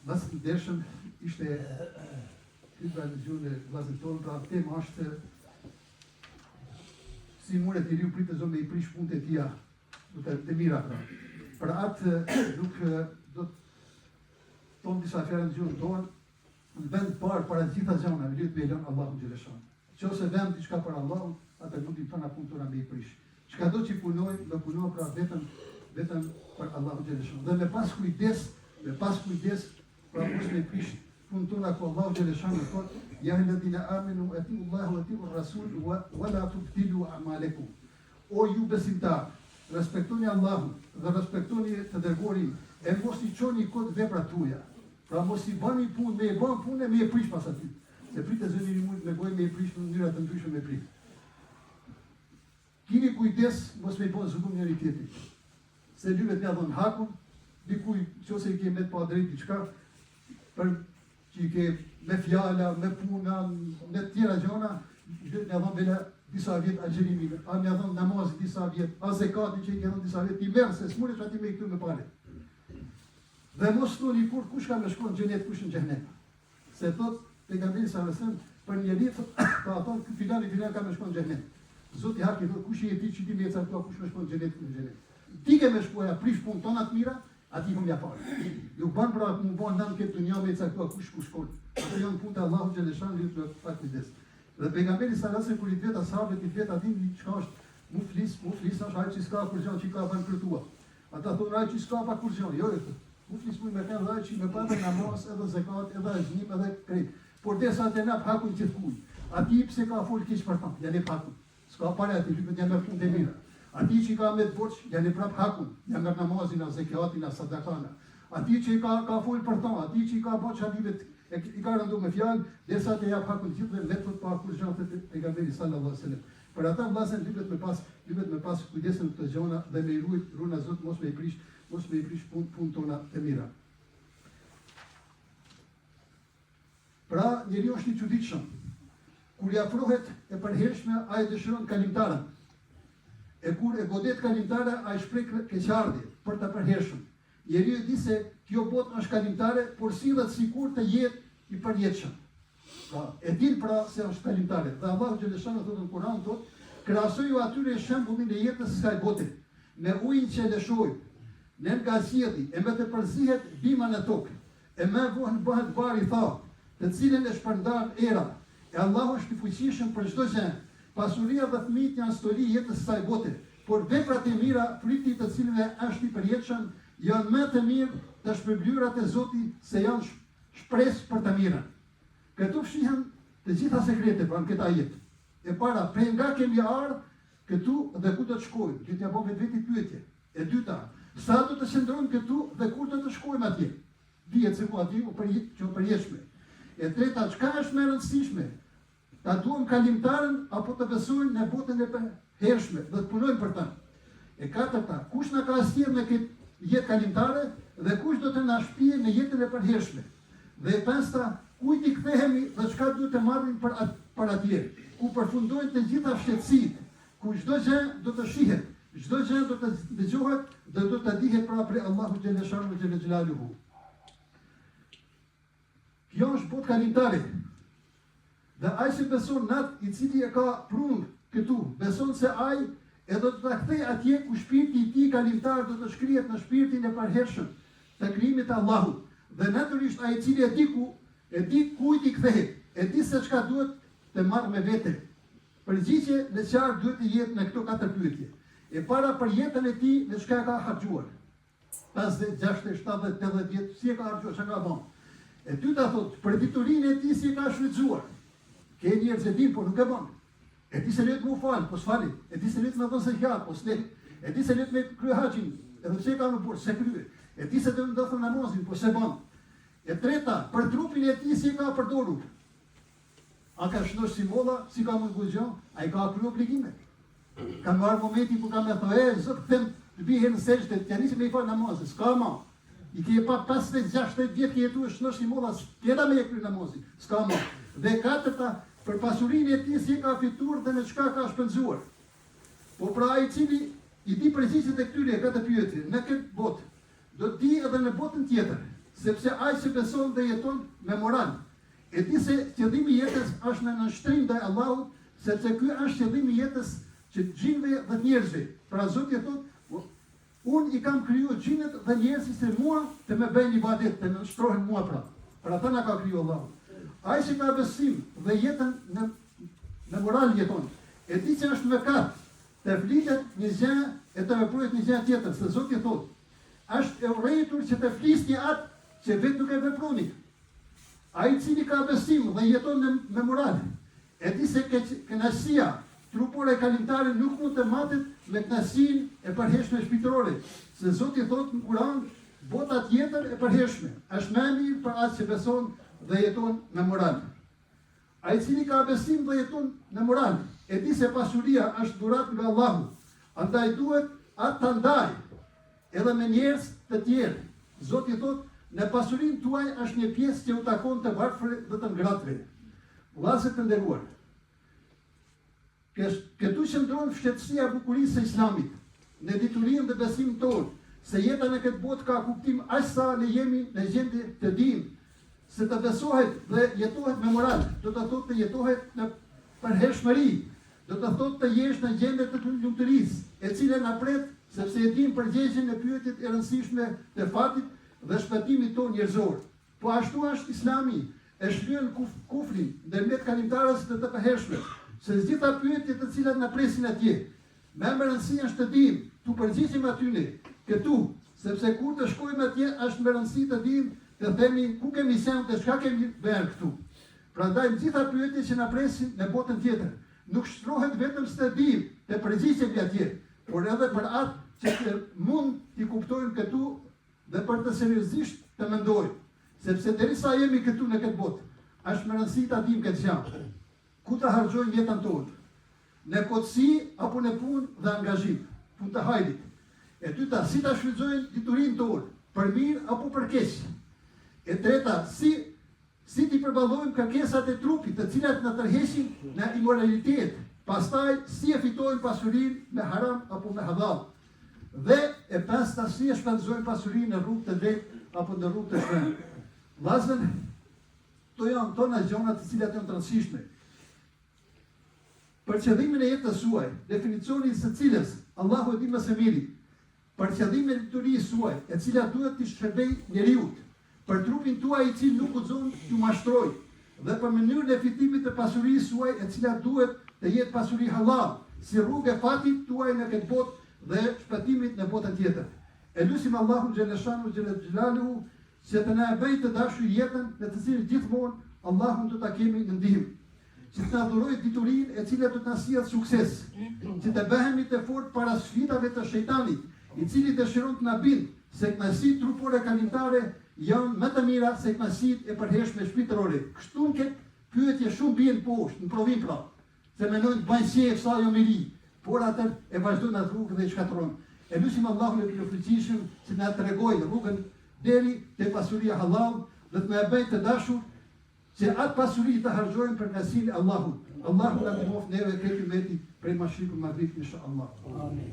Vllazë të ndershëm, ishte hyrja në gjuhën e vllazërit tonë, pra tema është si muret njeriu pritë zonë me i prish punët e tija, do të mira pra. Për atë nuk do të tonë disa fjera në gjuhën tonë, në vend parë para të gjitha gjëra, lidhet me lënë Allahu xhaleshan. Nëse vëm diçka për Allahun, atë nuk i thonë punë tona me i prish. Çka do që punoj, do punoj pra vetëm për Allahu xhaleshan. Dhe me pas kujdes, pra mos me prish punën tona ku Allahu xhaleshan thotë: "Ya alladhina amanu atiu Allahu wa atiu ar-rasul wa la tubtilu a'malakum." O ju besimtar, respektoni Allahun dhe respektoni të dërguarin, e mos I çoni kot veprat tuaja. Pra mos I bëni punë, me e bën punë me e prish pas aty. Se pritë zëni mund me gojë me e prish në mënyra të ndryshme me prish. Kini kujdes mos me bën zullum njëri tjetrit. Se lyvet me dhon hakun, dikuj nëse I ke me të pa drejt diçka, për që I ke me fjala, me puna, me të tjera gjëra, lyvet me dhon vela disa vjet agjerimi, a me dhon namazi disa vjet, a zekati që I ke dhon disa vjet, I merr se smuresh aty me këtu me pare. Dhe mos thoni kur kush ka me shkon në xhenet, kush në xhenet. Se thot pejgamberi sallallahu alajhi wasallam për njeriu ka thonë ky filan ka me shkon në xhenet. Zoti haki thot kush I di që ti më cakto kush me shkon në xhenet, kush në xhenet. Ti ke me shkuar prish punë tona të mira, aty kum ja parë. Nuk ban pra të më bën ndan këtë dunjë me cakto kush shkon. Ato janë punë të Allahu xhaleshan lidhur me fakt kujdes. Dhe pejgamberi sallallahu alajhi wasallam kur I vet ashabët I vet atin çka është muflis është ai që s'ka kur gjë që ka bën kërtua. Ata thonë ai që s'ka pa kur gjë. Jo, muflis mund me kanë dhaj që me pa namaz edhe zakat edhe azhim edhe krejt. Por desa të nap hakun që të kuj. Ati pse ka fol keq për ta, janë e hakun. S'ka parë aty lypet janë me punë të mira. Ati që ka me të borç, janë e prap hakun, janë nga namazin, nga zakatin, nga sadakana. Ati që ka fol për ta, ati që ka bërë çadimet, I ka rëndu me fjalë, desa të jap hakun gjithë dhe me pa kur gjë të pejgamberit sallallahu alajhi wasallam. Për ata vllazën lypet me pas kujdesën të gjona dhe me ruajt runa Zot mos me I prish punë tona të mira. Pra, njeriu është I çuditshëm. Kur I afrohet e përhershme, ai dëshiron kalimtarën. E kur e godet kalimtare, ai shpreh keqardhje për të përhershëm. Njeriu di se kjo botë është kalimtare, por sillet sikur të jetë I përjetshëm. Pra, e din pra se është kalimtare. Dhe Allahu xhaleshan thotë në Kur'an thotë: "Krahasoju atyre shembullin e jetës së kësaj bote, me ujin që lëshoi, në nga zjedhi, e me të përzihet bima në tokë, e me bëhet bar I tha, të cilën e shpërndan era, e Allahu është I fuqishëm për çdo gjë. Pasuria dhe fëmijët janë stoli I jetës së kësaj bote, por veprat e mira, fryti të cilëve është I përjetshëm, janë më të mirë të shpërblyrat e Zotit se janë shpresë për të mirën." Këtu fshihen të gjitha sekretet pra në këtë ajet. E para, prej nga kemi ardhur këtu dhe ku do të shkojmë? Që t'ja bëmë vetë pyetje. E dyta, sa do të qëndrojmë këtu dhe kur do të shkojmë atje? Dihet se ku atje që u përjetshme. E treta, çka është më e rëndësishme? Ta duam kalimtarën apo të besojmë në botën e përhershme dhe të punojmë për ta? E katërta, kush na ka sjellë në këtë jetë kalimtare dhe kush do të na shpije në jetën e përhershme? Dhe e pesta, kujt I kthehemi dhe çka duhet të marrim për atje? Ku përfundojnë të gjitha shqetësitë, ku çdo gjë do të shihet, çdo gjë do të dëgjohet dhe do të dihet pra prej Allahu xhaleshan xhel xhelaluhu. Kjo është botë kalimtare. Dhe ai që beson nat I cili e ka prunë këtu, beson se ai e do të ta kthejë atje ku shpirti I tij kalimtar do të shkrihet në shpirtin e përhershëm të krijimit të Allahut. Dhe natyrisht ai I cili e di kujt I kthehet, e di se çka duhet të marrë me vete. Përgjigje në qartë duhet të jetë në këto katër pyetje. E para për jetën e tij në çka ka harxhuar. 50, 60, 70, 80 vjet si e ka harxhuar, çka ka bën. E dyta thotë për diturinë e tij si e ka shfrytzuar. Ke njerëz që din por nuk e bën. E di se let më fal, po s'fali. E di se let më dhon zekat, po s'let. E di se let me krye haxhin, edhe pse ka në burr, se krye. E di se do të ndodhë namazin, po s'e bën. E treta, për trupin e tij si e ka përdorur. A ka shnosh si molla, si ka mund gjë, ai ka kryer obligime. Ka marrë momenti ku ka më thonë, Zot them të bie në sejdë, të nisi me fal namazin, s'ka më. I ke pa 50-60 vjet që jetuar shnosh si molla, s'ka me kryer namazin, s'ka më. Dhe katërta, për pasurinë e tij si ka fituar dhe në çka ka shpenzuar. Po pra ai I cili I di përgjigjet e këtyre katër pyetje në këtë botë, do të di edhe në botën tjetër sepse ai që beson dhe jeton me moral. E di se qëllimi i jetës është në nënshtrim ndaj Allahut, sepse ky është qëllimi i jetës që gjinëve dhe njerëzve. Pra Zoti thotë, unë i kam kriju gjinët dhe njerëzit se mua të më bëjnë ibadet, të nënshtrohen mua pra. Pra ata na ka kriju Allahu. Ai që ka besim dhe jetën në moral jeton, e di që është mëkat të flitet një gjë e të veprohet një gjë tjetër, se Zoti thotë, është e urrëtur që të flisni atë që vetë nuk e veproni. Ai cili ka besim dhe jeton me moral, e di se kënaqësia trupore kalimtare nuk mund të matet me kënaqësinë e përhershme shpirtërore, se Zoti thotë në Kur'an, bota tjetër e përhershme është më e mirë për atë që beson dhe jeton me moral. Ai cili ka besim dhe jeton në moral, e di se pasuria është dhurat nga Allahu, andaj duhet atë ta ndaj edhe me njerëz të tjerë. Zoti thotë, në pasurinë tuaj është një pjesë që u takon të varfërve dhe të ngratëve. Vëllezër të nderuar, këtu qëndron fshehtësia e bukurisë së Islamit, në diturinë dhe besimin tonë, se jeta në këtë botë ka kuptim aq sa ne jemi në gjendje të dimë se të besohet dhe jetohet me moral, do të thotë të jetohet në përhershmëri, do të thotë të jesh në gjendje të lumturisë, e cila na pret sepse e dim përgjigjen e pyetjet e rëndësishme të fatit dhe shpëtimit tonë njerëzor. Po ashtu është Islami, e shlyen kufrin ndërmjet kalimtarës të përhershme, se gjitha pyetjet të cilat na presin atje, me rëndësi është të dim, tu përgjigjemi atyne, këtu, sepse kur të shkojmë atje është me rëndësi të dim, të themi ku kemi qenë dhe çka kemi bërë këtu. Prandaj gjitha pyetjet që na presin në botën tjetër, nuk shtrohet vetëm se të dim, të përgjigjemi atje, por edhe për atë që mund t'i kuptojmë këtu dhe për të seriozisht të mendojmë, sepse derisa jemi këtu në këtë botë, është me rëndësi ta dim këtë gjë. Ku të harxojmë jetën tonë? Në kotësi apo në punë dhe angazhim, punë të hajrit. E dyta, si ta shfrytëzojmë diturinë tonë, për mirë apo për keq. E treta, si t'i përballojmë kërkesat e trupit, të cilat na tërheqin në imoralitet. Pastaj, si e fitojmë pasurinë me haram apo me halal. Dhe e pesta, si e shpenzojmë pasurinë në rrugë të drejtë apo në rrugë të shtrenjtë. Vllazër, to janë tona gjëra të cilat janë të rëndësishme. Për qëllimin e jetës suaj, definicioni së cilës Allahu e di më së miri, për qëllimin e diturisë suaj, e cila duhet t'i shërbej njeriut, për trupin tuaj i cili nuk guxon t'ju mashtroj, dhe për mënyrën e fitimit të pasurisë suaj, e cila duhet të jetë pasuri halal, si rrugë e fatit tuaj në këtë botë dhe shpëtimit në botën tjetër. E lutim Allahun xhaleshanu xhelaluhu që të na bëjë të dashur jetën në të cilën gjithmonë Allahun do ta kemi në ndihmë, që të na dhurojë diturinë e cila do të na sjellë sukses, që të bëhemi të fortë para sfidave të shejtanit, i cili dëshiron të na bindë se kënaqësitë trupore kalimtare janë më të mira se kënaqësitë e përhershme shpirtërore. Kështu në këtë pyetje shumë bien poshtë, në provim pra, se mendojnë të bëjnë shef sa jo miri, por atë e vazhdojnë atë rrugë dhe i shkatërrojnë. E lutim Allahun e plotësishëm që na tregojë rrugën deri te pasuria halal dhe të na bëjë të dashur që atë pasuri të harxojmë për kënaqësinë e Allahut. Allahu na ndihmoft neve këtë umeti prej mashriku maghrib inshallah. Amin.